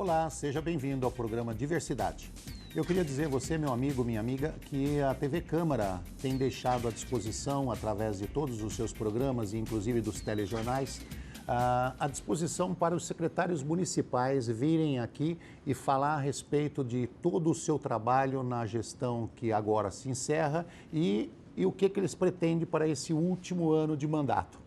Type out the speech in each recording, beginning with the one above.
Olá, seja bem-vindo ao programa Diversidade. Eu queria dizer a você, meu amigo, minha amiga, que a TV Câmara tem deixado à disposição, através de todos os seus programas, e inclusive dos telejornais, à disposição para os secretários municipais virem aqui e falar a respeito de todo o seu trabalho na gestão que agora se encerra e o que eles pretendem para esse último ano de mandato.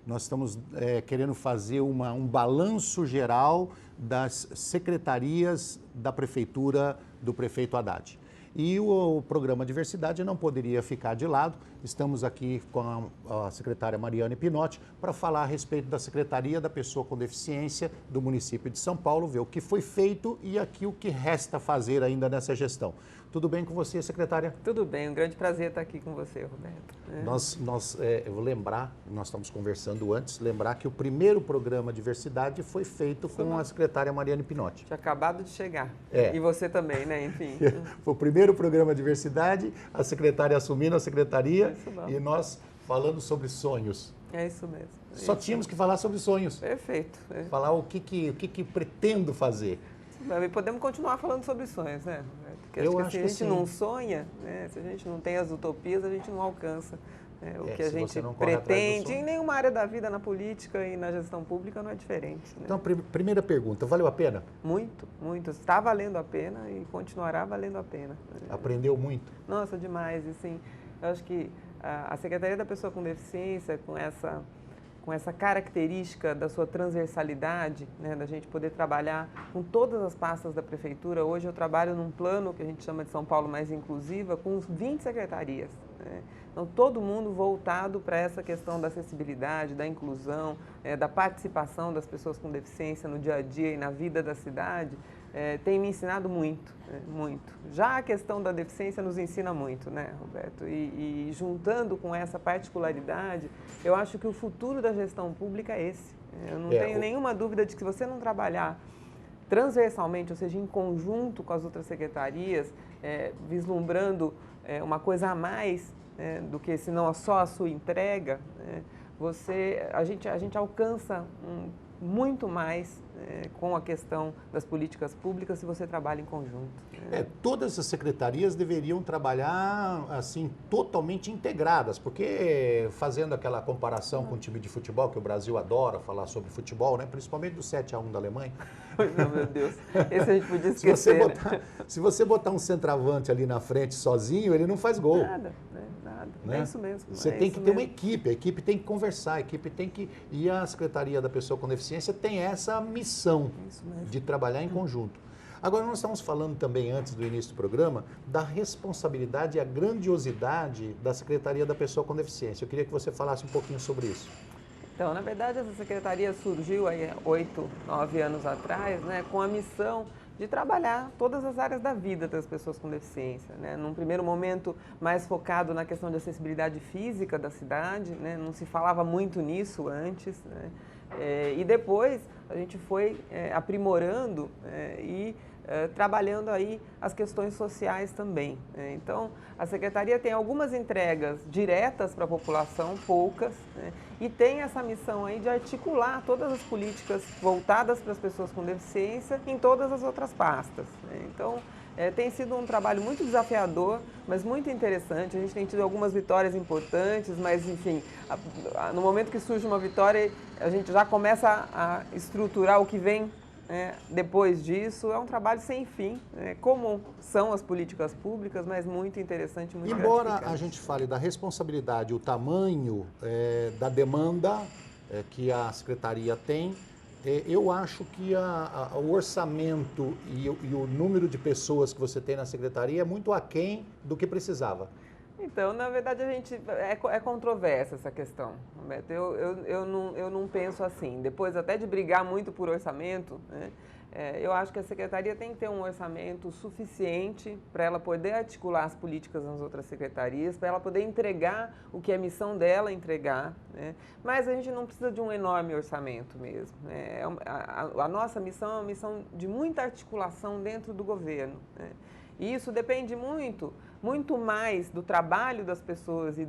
Nós estamos querendo fazer um balanço geral das secretarias da prefeitura do prefeito Haddad. E o programa Diversidade não poderia ficar de lado. Estamos aqui com a secretária Mariane Pinotti para falar a respeito da Secretaria da Pessoa com Deficiência do município de São Paulo, ver o que foi feito e aqui o que resta fazer ainda nessa gestão. Tudo bem com você, secretária? Tudo bem, um grande prazer estar aqui com você, Roberto. Eu vou lembrar, nós estamos conversando antes, lembrar que o primeiro programa Diversidade foi feito com a secretária Mariane Pinotti. Tinha acabado de chegar. E você também, né? Enfim. Foi o primeiro programa Diversidade, a secretária assumindo a secretaria e nós falando sobre sonhos. É isso mesmo. Só tínhamos que falar sobre sonhos. Perfeito. Falar o que pretendo fazer. E podemos continuar falando sobre sonhos, né, Roberto? Porque se a gente não sonha, né, se a gente não tem as utopias, a gente não alcança o que a gente pretende. Em nenhuma área da vida, na política e na gestão pública, não é diferente. Né? Então, primeira pergunta, valeu a pena? Muito, muito. Está valendo a pena e continuará valendo a pena. Aprendeu muito? Nossa, demais. Assim, eu acho que a Secretaria da Pessoa com Deficiência, com essa característica da sua transversalidade, né, da gente poder trabalhar com todas as pastas da prefeitura. Hoje eu trabalho num plano que a gente chama de São Paulo Mais Inclusiva, com 20 secretarias. Né? Então, todo mundo voltado para essa questão da acessibilidade, da inclusão, da participação das pessoas com deficiência no dia a dia e na vida da cidade, tem me ensinado muito, muito. Já a questão da deficiência nos ensina muito, né, Roberto? E juntando com essa particularidade, eu acho que o futuro da gestão pública é esse. Eu não tenho nenhuma dúvida de que se você não trabalhar transversalmente, ou seja, em conjunto com as outras secretarias, vislumbrando uma coisa a mais do que senão só a sua entrega, a gente alcança muito mais com a questão das políticas públicas se você trabalha em conjunto. Todas as secretarias deveriam trabalhar assim totalmente integradas, porque fazendo aquela comparação com o time de futebol, que o Brasil adora falar sobre futebol, né? Principalmente do 7-1 da Alemanha. Não, meu Deus, esse a gente podia esquecer. Se você botar um centroavante ali na frente sozinho, ele não faz gol. Nada. Né? É isso mesmo. Você tem que ter uma equipe, a equipe tem que conversar, a equipe tem que... E a Secretaria da Pessoa com Deficiência tem essa missão de trabalhar em conjunto. Agora, nós estamos falando também, antes do início do programa, da responsabilidade e a grandiosidade da Secretaria da Pessoa com Deficiência. Eu queria que você falasse um pouquinho sobre isso. Então, na verdade, essa secretaria surgiu aí 8, 9 anos atrás, né, com a missão de trabalhar todas as áreas da vida das pessoas com deficiência, né? Num primeiro momento mais focado na questão de acessibilidade física da cidade, né? Não se falava muito nisso antes, né? E depois a gente foi aprimorando e trabalhando aí as questões sociais também. Então, a Secretaria tem algumas entregas diretas para a população, poucas, né? E tem essa missão aí de articular todas as políticas voltadas para as pessoas com deficiência em todas as outras pastas. Né? Então, tem sido um trabalho muito desafiador, mas muito interessante. A gente tem tido algumas vitórias importantes, mas, enfim, no momento que surge uma vitória, a gente já começa a estruturar o que vem depois disso. É um trabalho sem fim, como são as políticas públicas, mas muito interessante, muito gratificante. Embora a gente fale da responsabilidade, o tamanho da demanda que a Secretaria tem, eu acho que o orçamento e o número de pessoas que você tem na Secretaria é muito aquém do que precisava. Então, na verdade, é controversa essa questão, Roberto. Eu não penso assim. Depois até de brigar muito por orçamento, né, eu acho que a Secretaria tem que ter um orçamento suficiente para ela poder articular as políticas nas outras secretarias, para ela poder entregar o que é missão dela entregar, né? Mas a gente não precisa de um enorme orçamento mesmo, né? A nossa missão é uma missão de muita articulação dentro do governo, né? E isso depende muito muito mais do trabalho das pessoas e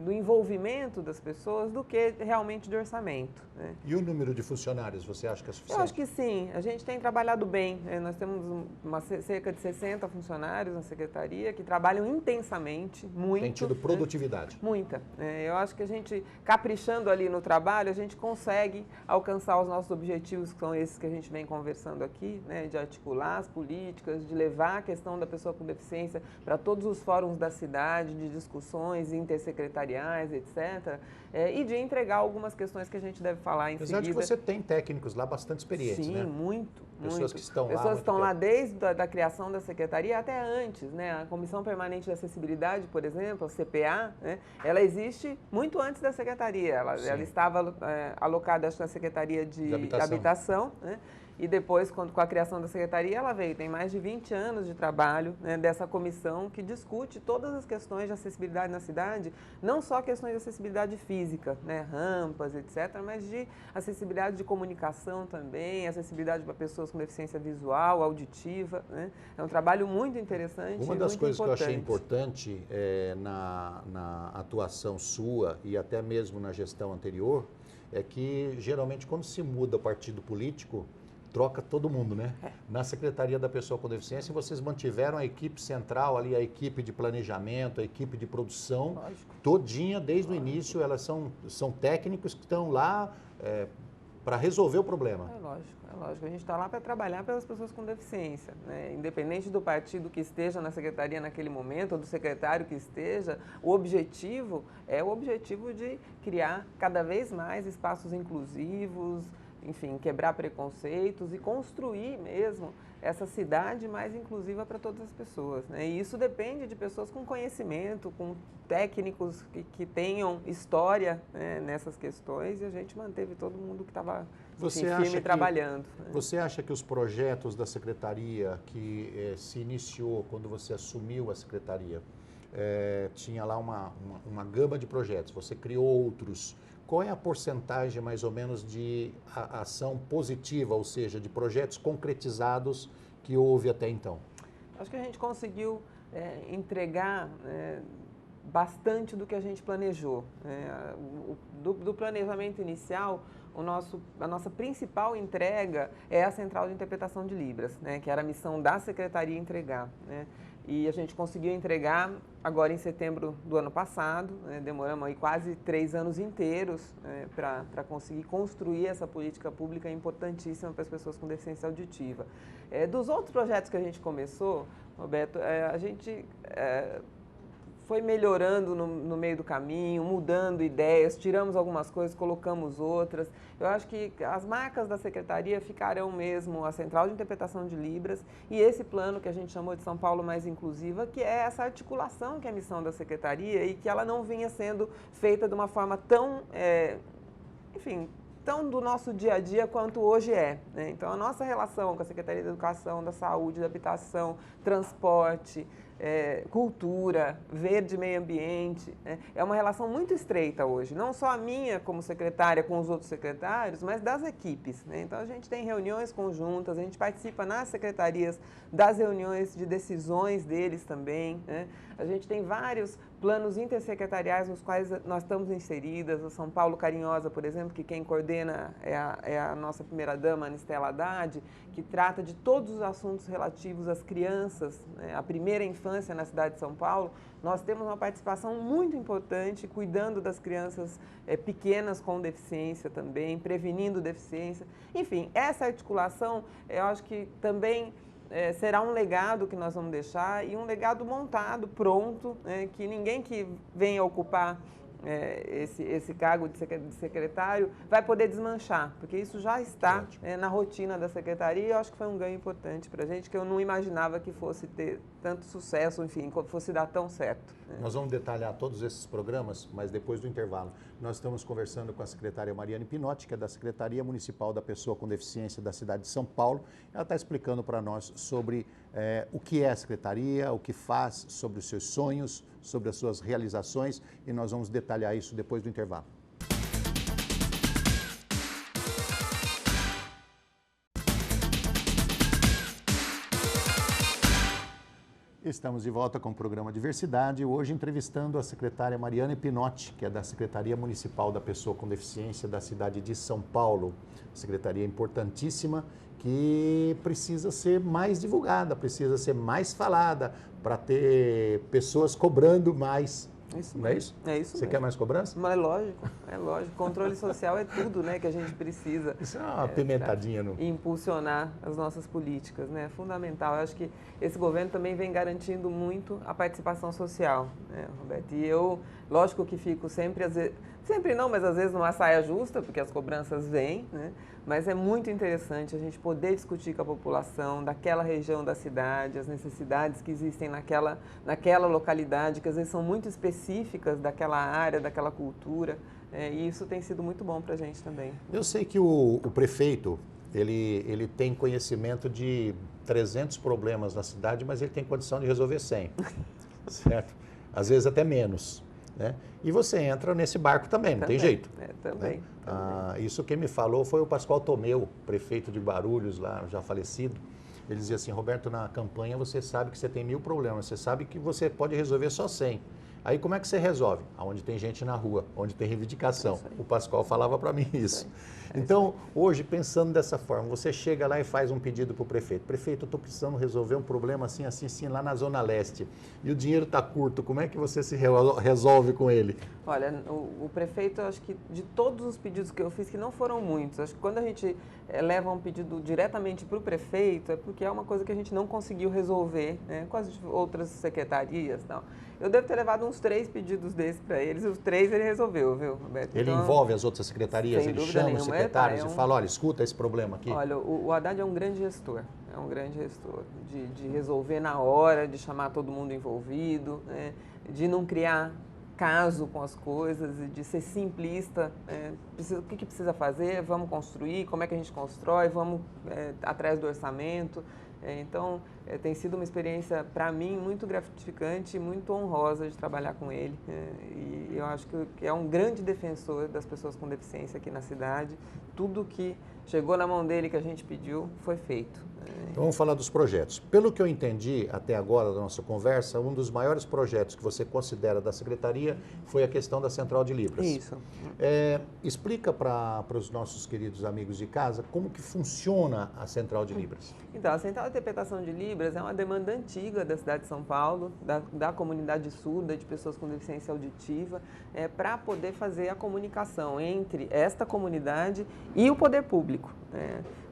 do envolvimento das pessoas do que realmente de orçamento, né? E o número de funcionários, você acha que é suficiente? Eu acho que sim, a gente tem trabalhado bem, né? Nós temos cerca de 60 funcionários na Secretaria que trabalham intensamente, muito. Tem tido produtividade? Né? Muita. Eu acho que a gente, caprichando ali no trabalho, a gente consegue alcançar os nossos objetivos, que são esses que a gente vem conversando aqui, né? De articular as políticas, de levar a questão da pessoa com deficiência para todos os fóruns da cidade, de discussões intersecretariais, etc., e de entregar algumas questões que a gente deve falar em seguida. Apesar de que você tem técnicos lá bastante experientes, sim, né? Sim, muito. Pessoas que estão lá. Pessoas que estão lá desde a criação da Secretaria até antes, né? A Comissão Permanente de Acessibilidade, por exemplo, a CPA, né? Ela existe muito antes da Secretaria. Ela estava alocada, acho, na Secretaria de Habitação, né? E depois, com a criação da Secretaria, ela veio. Tem mais de 20 anos de trabalho, né, dessa comissão que discute todas as questões de acessibilidade na cidade, não só questões de acessibilidade física, né, rampas, etc., mas de acessibilidade de comunicação também, acessibilidade para pessoas com deficiência visual, auditiva, né? É um trabalho muito interessante. Uma das coisas que eu achei importante na atuação sua e até mesmo na gestão anterior é que, geralmente, quando se muda o partido político, troca todo mundo, né? Na Secretaria da Pessoa com Deficiência, vocês mantiveram a equipe central ali, a equipe de planejamento, a equipe de produção, todinha, desde o início. Elas são técnicos que estão lá para resolver o problema. É lógico. A gente está lá para trabalhar pelas pessoas com deficiência, né? Independente do partido que esteja na Secretaria naquele momento, ou do secretário que esteja, o objetivo é o objetivo de criar cada vez mais espaços inclusivos, enfim, quebrar preconceitos e construir mesmo essa cidade mais inclusiva para todas as pessoas, né? E isso depende de pessoas com conhecimento, com técnicos que tenham história, né, nessas questões, e a gente manteve todo mundo que estava firme trabalhando. Você acha que os projetos da Secretaria que se iniciou quando você assumiu a Secretaria, tinha lá uma gama de projetos, você criou outros? Qual é a porcentagem, mais ou menos, de ação positiva, ou seja, de projetos concretizados que houve até então? Acho que a gente conseguiu entregar bastante do que a gente planejou. Do planejamento inicial, a nossa principal entrega é a Central de Interpretação de Libras, né, que era a missão da Secretaria entregar, né? E a gente conseguiu entregar agora em setembro do ano passado, né? Demoramos aí quase 3 anos inteiros, para conseguir construir essa política pública importantíssima para as pessoas com deficiência auditiva. Dos outros projetos que a gente começou, Roberto, a gente foi melhorando no meio do caminho, mudando ideias, tiramos algumas coisas, colocamos outras. Eu acho que as marcas da Secretaria ficarão mesmo a Central de Interpretação de Libras e esse plano que a gente chamou de São Paulo Mais Inclusiva, que é essa articulação que é a missão da Secretaria e que ela não vinha sendo feita de uma forma tão, tão do nosso dia a dia quanto hoje é, né? Então, a nossa relação com a Secretaria da Educação, da Saúde, da Habitação, Transporte, cultura, verde, meio ambiente, né? É uma relação muito estreita hoje, não só a minha como secretária com os outros secretários, mas das equipes, né? Então, a gente tem reuniões conjuntas, a gente participa nas secretarias das reuniões de decisões deles também, né? A gente tem vários planos intersecretariais nos quais nós estamos inseridas. O São Paulo Carinhosa, por exemplo, que quem coordena é a nossa primeira-dama, Anistela Haddad, que trata de todos os assuntos relativos às crianças, né, a primeira infância na cidade de São Paulo. Nós temos uma participação muito importante, cuidando das crianças pequenas com deficiência também, prevenindo deficiência. Enfim, essa articulação, eu acho que também será um legado que nós vamos deixar e um legado montado, pronto, né, que ninguém que venha ocupar esse cargo de secretário vai poder desmanchar, porque isso já está na rotina da Secretaria e eu acho que foi um ganho importante para a gente, que eu não imaginava que fosse ter tanto sucesso, enfim, que fosse dar tão certo. Nós vamos detalhar todos esses programas, mas depois do intervalo. Nós estamos conversando com a secretária Mariane Pinotti, que é da Secretaria Municipal da Pessoa com Deficiência da cidade de São Paulo. Ela está explicando para nós sobre o que é a Secretaria, o que faz, sobre os seus sonhos, sobre as suas realizações, e nós vamos detalhar isso depois do intervalo. Estamos de volta com o programa Diversidade, hoje entrevistando a secretária Mariana Pinotti, que é da Secretaria Municipal da Pessoa com Deficiência da cidade de São Paulo. Secretaria importantíssima que precisa ser mais divulgada, precisa ser mais falada para ter pessoas cobrando mais. Isso não é isso? É isso Você mesmo. quer mais cobrança? Mas é lógico. Controle social é tudo, né, que a gente precisa. Isso é uma pimentadinha no... impulsionar as nossas políticas, né? É fundamental. Eu acho que esse governo também vem garantindo muito a participação social, né, Roberto? E eu, lógico que fico sempre, às vezes, sempre não, mas às vezes numa saia justa, porque as cobranças vêm, né? Mas é muito interessante a gente poder discutir com a população daquela região da cidade, as necessidades que existem naquela localidade, que às vezes são muito específicas daquela área, daquela cultura, e isso tem sido muito bom para a gente também. Eu sei que o prefeito, ele tem conhecimento de 300 problemas na cidade, mas ele tem condição de resolver 100, certo? Às vezes até menos. Né? E você entra nesse barco também, não tem jeito. Também. Né? Isso quem me falou foi o Pascoal Tomeu, prefeito de Guarulhos, lá já falecido. Ele dizia assim, Roberto, na campanha você sabe que você tem 1000 problemas, você sabe que você pode resolver só 100. Aí como é que você resolve? Onde tem gente na rua, onde tem reivindicação. O Pascoal falava para mim isso. Então, hoje, pensando dessa forma, você chega lá e faz um pedido para o prefeito. Prefeito, eu estou precisando resolver um problema assim, assim, assim, lá na Zona Leste. E o dinheiro está curto, como é que você se resolve com ele? Olha, o prefeito, acho que de todos os pedidos que eu fiz, que não foram muitos, acho que quando a gente leva um pedido diretamente para o prefeito, é porque é uma coisa que a gente não conseguiu resolver, né, com as outras secretarias e tal. Eu devo ter levado uns 3 pedidos desses para eles, os 3 ele resolveu, viu, Roberto? Ele então, envolve as outras secretarias, ele chama os secretários e fala, olha, escuta esse problema aqui. Olha, o Haddad é um grande gestor, de resolver na hora, de chamar todo mundo envolvido, né, de não criar caso com as coisas, e de ser simplista. O que precisa fazer? Vamos construir, como é que a gente constrói, vamos atrás do orçamento. Então, tem sido uma experiência, para mim, muito gratificante e muito honrosa de trabalhar com ele. E eu acho que é um grande defensor das pessoas com deficiência aqui na cidade. Tudo que chegou na mão dele, que a gente pediu, foi feito. Então, vamos falar dos projetos. Pelo que eu entendi até agora da nossa conversa, um dos maiores projetos que você considera da Secretaria foi a questão da Central de Libras. Isso. Explica para os nossos queridos amigos de casa como que funciona a Central de Libras. Então, a Central de Interpretação de Libras é uma demanda antiga da cidade de São Paulo, da comunidade surda, de pessoas com deficiência auditiva, para poder fazer a comunicação entre esta comunidade e o poder público.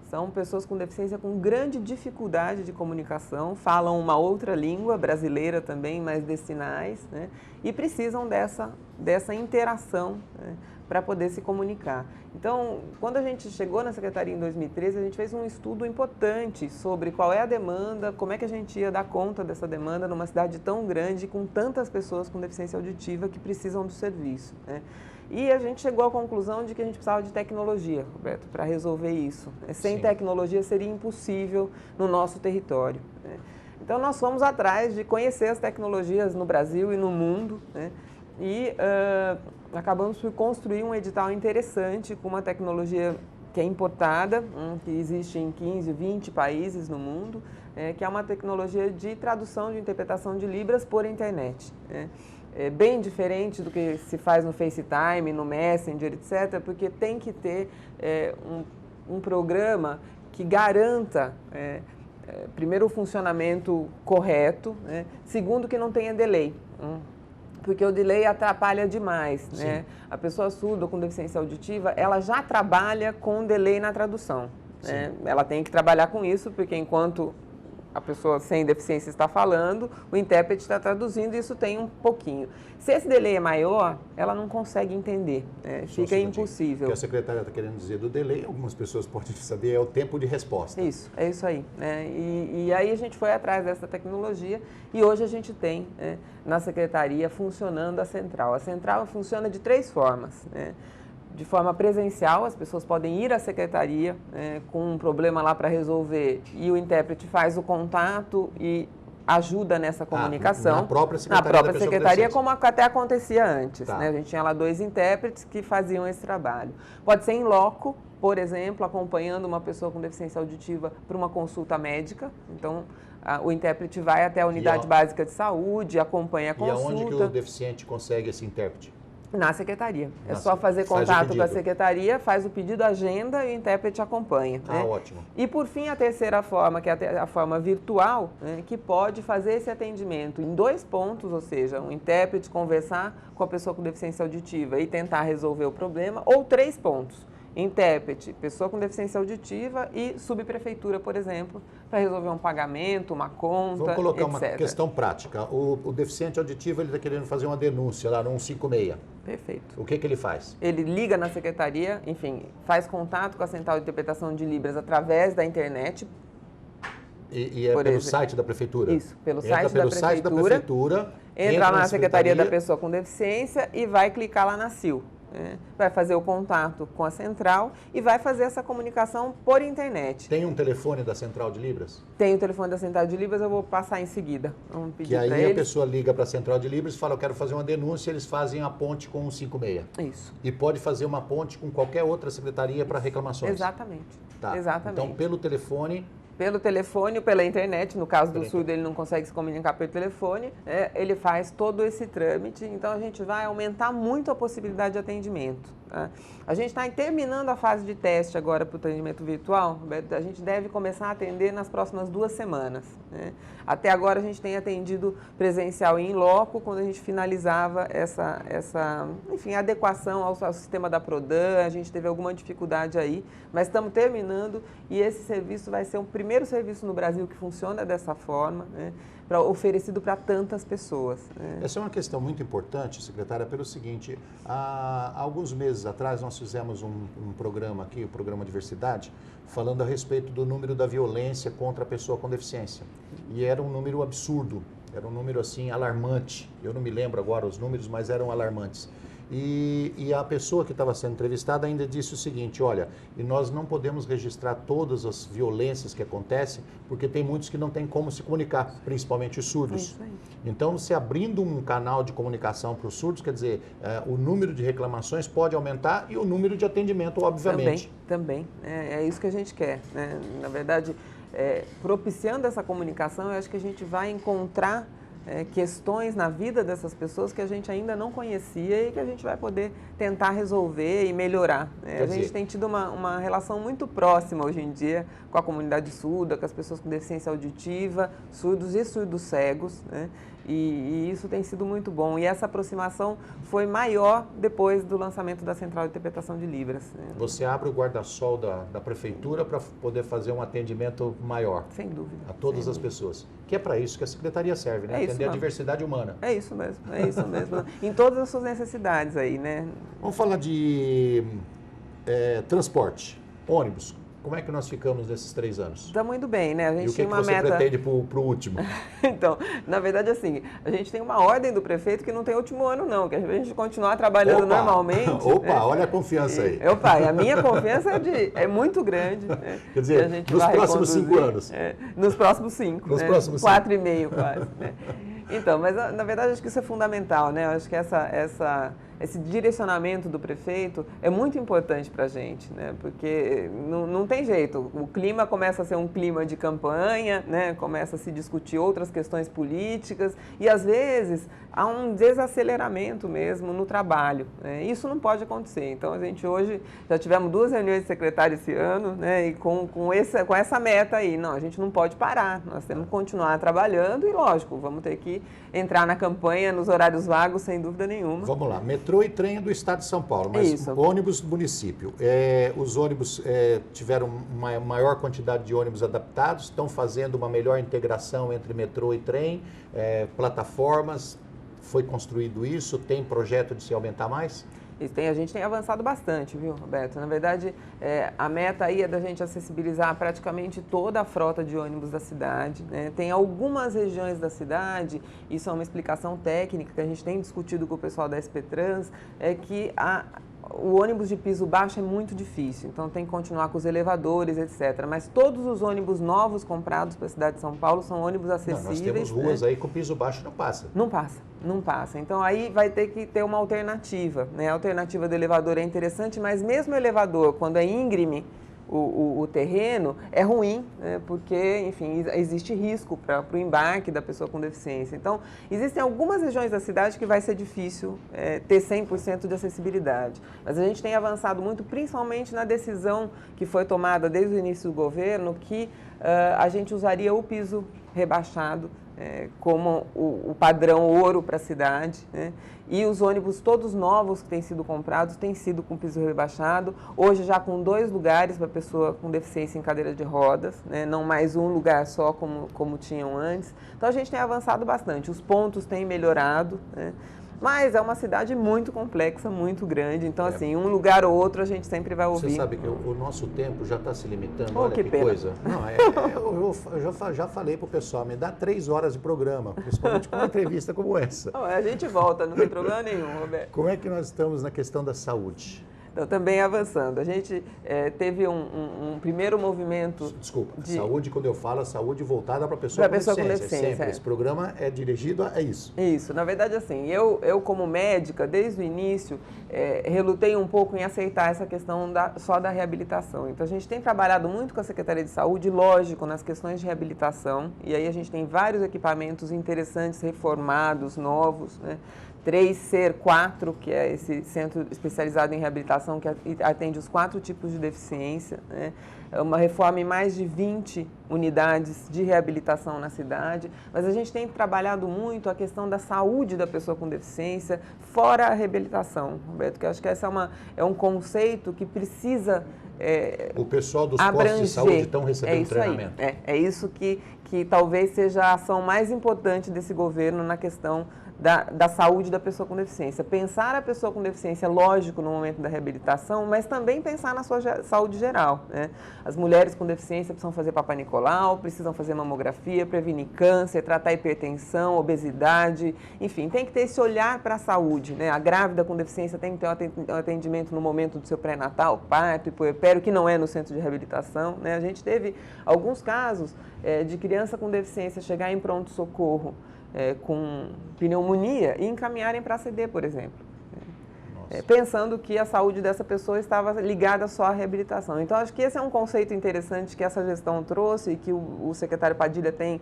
São pessoas com deficiência com grande dificuldade de comunicação, falam uma outra língua, brasileira também, mas de sinais, né? E precisam dessa interação, né, para poder se comunicar. Então, quando a gente chegou na Secretaria em 2013, a gente fez um estudo importante sobre qual é a demanda, como é que a gente ia dar conta dessa demanda numa cidade tão grande, com tantas pessoas com deficiência auditiva que precisam do serviço, né? E a gente chegou à conclusão de que a gente precisava de tecnologia, Roberto, para resolver isso. Sem tecnologia seria impossível no nosso território, né? Então, nós fomos atrás de conhecer as tecnologias no Brasil e no mundo, né? E acabamos por construir um edital interessante com uma tecnologia que é importada, que existe em 15, 20 países no mundo, que é uma tecnologia de tradução de interpretação de Libras por internet, né? É bem diferente do que se faz no FaceTime, no Messenger, etc., porque tem que ter um programa que garanta, primeiro, o funcionamento correto, né? Segundo, que não tenha delay, porque o delay atrapalha demais, né? A pessoa surda ou com deficiência auditiva, ela já trabalha com delay na tradução, né? Ela tem que trabalhar com isso, porque enquanto a pessoa sem deficiência está falando, o intérprete está traduzindo e isso tem um pouquinho. Se esse delay é maior, ela não consegue entender, fica impossível. O que a secretária está querendo dizer do delay, algumas pessoas podem saber, é o tempo de resposta. Isso, é isso aí, né? E aí a gente foi atrás dessa tecnologia e hoje a gente tem, né, na Secretaria funcionando a Central. A Central funciona de 3 formas, né? De forma presencial, as pessoas podem ir à secretaria com um problema lá para resolver e o intérprete faz o contato e ajuda nessa comunicação. Na própria secretaria, como até acontecia antes, tá, né? A gente tinha lá 2 intérpretes que faziam esse trabalho. Pode ser em loco, por exemplo, acompanhando uma pessoa com deficiência auditiva para uma consulta médica. Então, o intérprete vai até a unidade básica de saúde, acompanha a consulta. E aonde que o deficiente consegue esse intérprete? Na secretaria. É só fazer contato com a secretaria, faz o pedido, agenda e o intérprete acompanha. Ah, ótimo. E por fim, a terceira forma, que é a forma virtual, né, que pode fazer esse atendimento em 2 pontos, ou seja, um intérprete conversar com a pessoa com deficiência auditiva e tentar resolver o problema, ou 3 pontos. Intérprete, pessoa com deficiência auditiva e subprefeitura, por exemplo, para resolver um pagamento, uma conta, Vamos colocar etc. uma questão prática. O deficiente auditivo ele está querendo fazer uma denúncia lá no 156. Perfeito. O que ele faz? Ele liga na secretaria, enfim, faz contato com a Central de Interpretação de Libras através da internet. E é pelo site da prefeitura? Isso, pelo site da prefeitura. Entra lá na Secretaria da Pessoa com Deficiência e vai clicar lá na CIL. Vai fazer o contato com a central e vai fazer essa comunicação por internet. Tem um telefone da Central de Libras? Tem o telefone da Central de Libras, eu vou passar em seguida. Vamos pedir que aí a pessoa liga para a Central de Libras e fala, eu quero fazer uma denúncia, eles fazem a ponte com o 156. Isso. E pode fazer uma ponte com qualquer outra secretaria para reclamações. Exatamente. Tá. Exatamente. Então, pelo telefone... Pelo telefone ou pela internet, no caso do surdo ele não consegue se comunicar pelo telefone, ele faz todo esse trâmite, então a gente vai aumentar muito a possibilidade de atendimento. Tá? A gente está terminando a fase de teste agora para o atendimento virtual, a gente deve começar a atender nas próximas 2 semanas. Né? Até agora a gente tem atendido presencial e em loco, quando a gente finalizava essa enfim, adequação ao sistema da Prodan, a gente teve alguma dificuldade aí, mas estamos terminando e esse serviço vai ser o primeiro serviço no Brasil que funciona dessa forma, né, oferecido para tantas pessoas. Né. Essa é uma questão muito importante, secretária, pelo seguinte, há alguns meses atrás nós fizemos um programa aqui, o programa Diversidade, falando a respeito do número da violência contra a pessoa com deficiência. E era um número absurdo, era um número assim alarmante, eu não me lembro agora os números, mas eram alarmantes. E a pessoa que estava sendo entrevistada ainda disse o seguinte, olha, e nós não podemos registrar todas as violências que acontecem, porque tem muitos que não têm como se comunicar, principalmente os surdos. Então, se abrindo um canal de comunicação para os surdos, quer dizer, o número de reclamações pode aumentar e o número de atendimento, obviamente. Também. É isso que a gente quer. Né? Na verdade, propiciando essa comunicação, eu acho que a gente vai encontrar questões na vida dessas pessoas que a gente ainda não conhecia e que a gente vai poder tentar resolver e melhorar. A gente tem tido uma relação muito próxima hoje em dia com a comunidade surda, com as pessoas com deficiência auditiva, surdos e surdos cegos, né? E isso tem sido muito bom. E essa aproximação foi maior depois do lançamento da Central de Interpretação de Libras. Você abre o guarda-sol da prefeitura para poder fazer um atendimento maior. Sem dúvida. A todas as pessoas. Que é para isso que a secretaria serve, né? Atender a diversidade humana. É isso mesmo. Em todas as suas necessidades aí, né? Vamos falar de transporte, ônibus. Como é que nós ficamos nesses 3 anos? Estamos indo bem, né? A gente e o que você pretende para o último? Então, na verdade, assim, a gente tem uma ordem do prefeito que não tem último ano, não, que a gente continuar trabalhando normalmente. Olha a confiança aí. A minha confiança é muito grande. Né? Quer dizer, nos próximos 5 anos. Nos próximos 5. Nos próximos 4,5 quase. Né? Então, mas na verdade acho que isso é fundamental, né? Eu acho que esse direcionamento do prefeito é muito importante para a gente, né? Porque não tem jeito, o clima começa a ser um clima de campanha, né? Começa a se discutir outras questões políticas e às vezes há um desaceleramento mesmo no trabalho, né? Isso não pode acontecer, então a gente hoje já tivemos 2 reuniões de secretário esse ano, né? E com essa meta aí, não, a gente não pode parar, nós temos que continuar trabalhando e lógico, vamos ter que entrar na campanha nos horários vagos sem dúvida nenhuma. Vamos lá, metrô e trem do estado de São Paulo, mas ônibus do município. Os ônibus tiveram uma maior quantidade de ônibus adaptados, estão fazendo uma melhor integração entre metrô e trem, plataformas, foi construído isso, tem projeto de se aumentar mais? A gente tem avançado bastante, viu, Roberto? Na verdade, a meta aí é da gente acessibilizar praticamente toda a frota de ônibus da cidade, né? Tem algumas regiões da cidade, isso é uma explicação técnica que a gente tem discutido com o pessoal da SP Trans, é que o ônibus de piso baixo é muito difícil, então tem que continuar com os elevadores, etc. Mas todos os ônibus novos comprados para a cidade de São Paulo são ônibus acessíveis. Nós temos ruas aí com piso baixo não passa. Não passa. Então aí vai ter que ter uma alternativa, né? A alternativa do elevador é interessante, mas mesmo o elevador, quando é íngreme, o terreno, é ruim, né? Porque, enfim, existe risco para o embarque da pessoa com deficiência. Então, existem algumas regiões da cidade que vai ser difícil ter 100% de acessibilidade. Mas a gente tem avançado muito, principalmente na decisão que foi tomada desde o início do governo, que a gente usaria o piso rebaixado como o padrão ouro para a cidade, né? E os ônibus todos novos que têm sido comprados têm sido com piso rebaixado, hoje já com 2 lugares para pessoa com deficiência em cadeira de rodas, né? Não mais um lugar só como tinham antes. Então a gente tem avançado bastante, os pontos têm melhorado, né? Mas é uma cidade muito complexa, muito grande, então assim, um lugar ou outro a gente sempre vai ouvir. Você sabe que o nosso tempo já está se limitando, olha que pena. Coisa. Não, eu já falei para o pessoal, me dá 3 horas de programa, principalmente com uma entrevista como essa. A gente volta, não tem problema nenhum, Roberto. Como é que nós estamos na questão da saúde? Então, também avançando. A gente teve um primeiro movimento... Desculpa, saúde, quando eu falo, saúde voltada para a pessoa com deficiência. Sempre. Esse programa é dirigido a isso. Isso. Na verdade, assim, eu como médica, desde o início, relutei um pouco em aceitar essa questão só da reabilitação. Então, a gente tem trabalhado muito com a Secretaria de Saúde, lógico, nas questões de reabilitação. E aí a gente tem vários equipamentos interessantes, reformados, novos, né? 3SER4, que é esse centro especializado em reabilitação que atende os 4 tipos de deficiência, né? É uma reforma em mais de 20 unidades de reabilitação na cidade, mas a gente tem trabalhado muito a questão da saúde da pessoa com deficiência, fora a reabilitação, Roberto, que eu acho que essa é um conceito que precisa o pessoal dos postos de saúde estão recebendo treinamento. É isso que talvez seja a ação mais importante desse governo na questão da saúde da pessoa com deficiência. Pensar a pessoa com deficiência, lógico, no momento da reabilitação, mas também pensar na sua saúde geral, né? As mulheres com deficiência precisam fazer Papai Nicolau, precisam fazer mamografia, prevenir câncer, tratar hipertensão, obesidade, enfim, tem que ter esse olhar para a saúde, né? A grávida com deficiência tem que ter um atendimento no momento do seu pré-natal, parto e puerpério, que não é no centro de reabilitação, né? A gente teve alguns casos de criança com deficiência chegar em pronto-socorro com pneumonia e encaminharem para a CD, por exemplo. Pensando que a saúde dessa pessoa estava ligada só à reabilitação. Então, acho que esse é um conceito interessante que essa gestão trouxe e que o secretário Padilha tem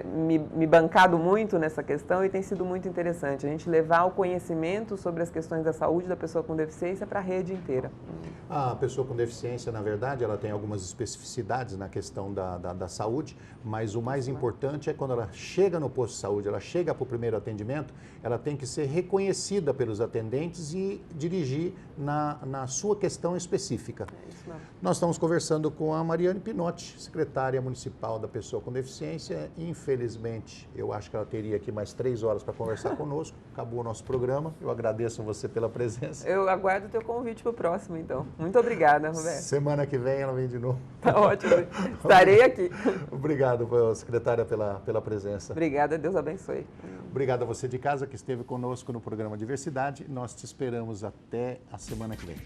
me bancado muito nessa questão e tem sido muito interessante. A gente levar o conhecimento sobre as questões da saúde da pessoa com deficiência para a rede inteira. A pessoa com deficiência, na verdade, ela tem algumas especificidades na questão da saúde, mas o mais importante é quando ela chega no posto de saúde, ela chega para o primeiro atendimento, ela tem que ser reconhecida pelos atendentes e dirigir na sua questão específica. Nós estamos conversando com a Mariane Pinotti, secretária municipal da pessoa com deficiência. Infelizmente, eu acho que ela teria aqui mais 3 horas para conversar conosco. Acabou o nosso programa. Eu agradeço você pela presença. Eu aguardo o teu convite para o próximo, então. Muito obrigada, Roberto. Semana que vem ela vem de novo. Tá ótimo. Estarei aqui. Obrigado, secretária, pela presença. Obrigada, Deus abençoe. Obrigado a você de casa que esteve conosco no programa Diversidade. Nós te esperamos até a semana que vem.